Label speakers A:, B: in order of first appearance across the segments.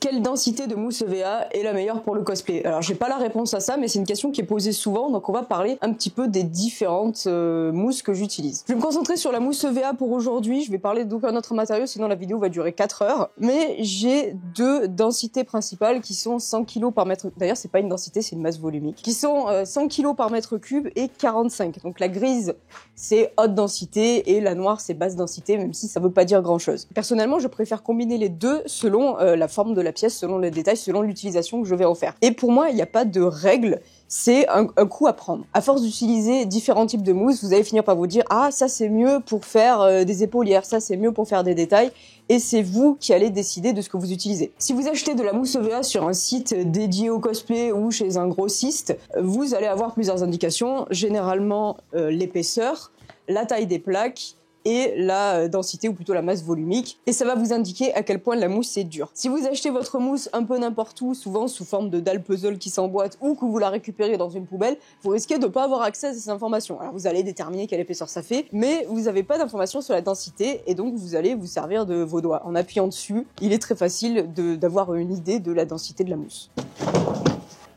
A: Quelle densité de mousse EVA est la meilleure pour le cosplay? Alors j'ai pas la réponse à ça, mais c'est une question qui est posée souvent, donc on va parler un petit peu des différentes mousses que j'utilise. Je vais me concentrer sur la mousse EVA pour aujourd'hui, je vais parler d'aucun autre matériau, sinon la vidéo va durer 4 heures. Mais j'ai deux densités principales qui sont 100 kg par mètre... D'ailleurs c'est pas une densité, c'est une masse volumique. Qui sont 100 kg par mètre cube et 45. Donc la grise c'est haute densité et la noire c'est basse densité, même si ça veut pas dire grand chose. Personnellement je préfère combiner les deux selon la forme de la pièce, selon les détails, selon l'utilisation que je vais en faire. Et pour moi, il n'y a pas de règle, c'est un coup à prendre. À force d'utiliser différents types de mousse, vous allez finir par vous dire « Ah, ça c'est mieux pour faire des épaulières, ça c'est mieux pour faire des détails ». Et c'est vous qui allez décider de ce que vous utilisez. Si vous achetez de la mousse EVA sur un site dédié au cosplay ou chez un grossiste, vous allez avoir plusieurs indications, généralement l'épaisseur, la taille des plaques, et la densité ou plutôt la masse volumique, et ça va vous indiquer à quel point la mousse est dure. Si vous achetez votre mousse un peu n'importe où, souvent sous forme de dalle puzzle qui s'emboîte ou que vous la récupérez dans une poubelle, vous risquez de ne pas avoir accès à ces informations. Alors vous allez déterminer quelle épaisseur ça fait, mais vous n'avez pas d'informations sur la densité et donc vous allez vous servir de vos doigts. En appuyant dessus, il est très facile d'avoir une idée de la densité de la mousse.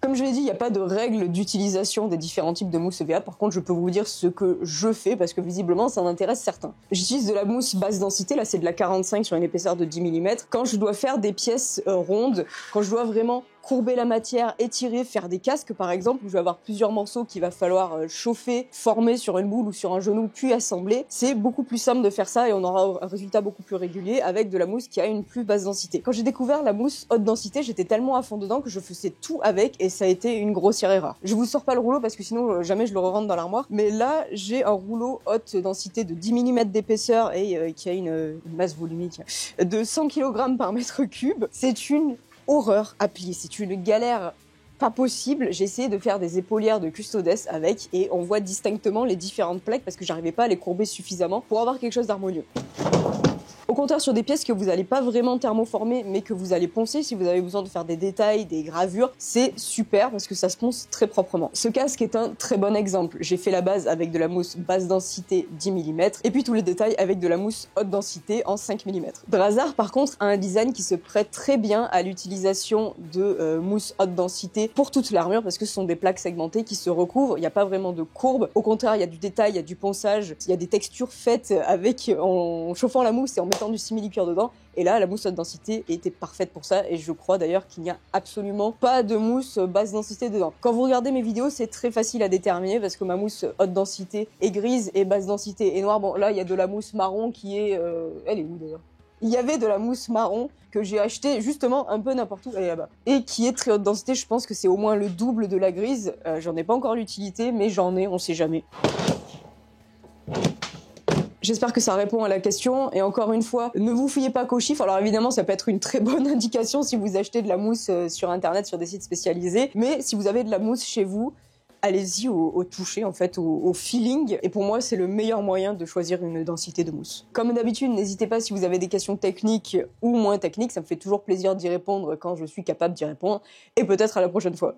A: Comme je l'ai dit, il n'y a pas de règle d'utilisation des différents types de mousse EVA. Par contre, je peux vous dire ce que je fais parce que visiblement, ça en intéresse certains. J'utilise de la mousse basse densité. Là, c'est de la 45 sur une épaisseur de 10 mm. Quand je dois faire des pièces rondes, quand je dois vraiment courber la matière, étirer, faire des casques par exemple, où je vais avoir plusieurs morceaux qu'il va falloir chauffer, former sur une boule ou sur un genou, puis assembler, c'est beaucoup plus simple de faire ça et on aura un résultat beaucoup plus régulier avec de la mousse qui a une plus basse densité. Quand j'ai découvert la mousse haute densité, j'étais tellement à fond dedans que je faisais tout avec et ça a été une grossière erreur. Je vous sors pas le rouleau parce que sinon jamais je le rentre dans l'armoire, mais là j'ai un rouleau haute densité de 10 mm d'épaisseur et qui a une masse volumique de 100 kg par mètre cube. C'est une horreur à plier, c'est une galère pas possible. J'ai essayé de faire des épaulières de Custodes avec et on voit distinctement les différentes plaques parce que j'arrivais pas à les courber suffisamment pour avoir quelque chose d'harmonieux. Au contraire, sur des pièces que vous n'allez pas vraiment thermoformer, mais que vous allez poncer, si vous avez besoin de faire des détails, des gravures, c'est super parce que ça se ponce très proprement. Ce casque est un très bon exemple. J'ai fait la base avec de la mousse basse densité 10 mm, et puis tous les détails avec de la mousse haute densité en 5 mm. Drazar, par contre, a un design qui se prête très bien à l'utilisation de mousse haute densité pour toute l'armure, parce que ce sont des plaques segmentées qui se recouvrent, il n'y a pas vraiment de courbe. Au contraire, il y a du détail, il y a du ponçage, il y a des textures faites en chauffant la mousse et en mettant du simili-cuir dedans, et là la mousse haute densité était parfaite pour ça, et je crois d'ailleurs qu'il n'y a absolument pas de mousse basse densité dedans. Quand vous regardez mes vidéos, c'est très facile à déterminer parce que ma mousse haute densité est grise et basse densité est noire. Bon là il y a de la mousse marron qui est... elle est où d'ailleurs? Il y avait de la mousse marron que j'ai acheté justement un peu n'importe où, elle est là-bas, et qui est très haute densité. Je pense que c'est au moins le double de la grise. J'en ai pas encore l'utilité, mais j'en ai, on sait jamais. J'espère que ça répond à la question, et encore une fois, ne vous fiez pas qu'aux chiffres. Alors évidemment, ça peut être une très bonne indication si vous achetez de la mousse sur internet, sur des sites spécialisés, mais si vous avez de la mousse chez vous, allez-y au toucher, en fait, au feeling, et pour moi, c'est le meilleur moyen de choisir une densité de mousse. Comme d'habitude, n'hésitez pas si vous avez des questions techniques ou moins techniques, ça me fait toujours plaisir d'y répondre quand je suis capable d'y répondre, et peut-être à la prochaine fois.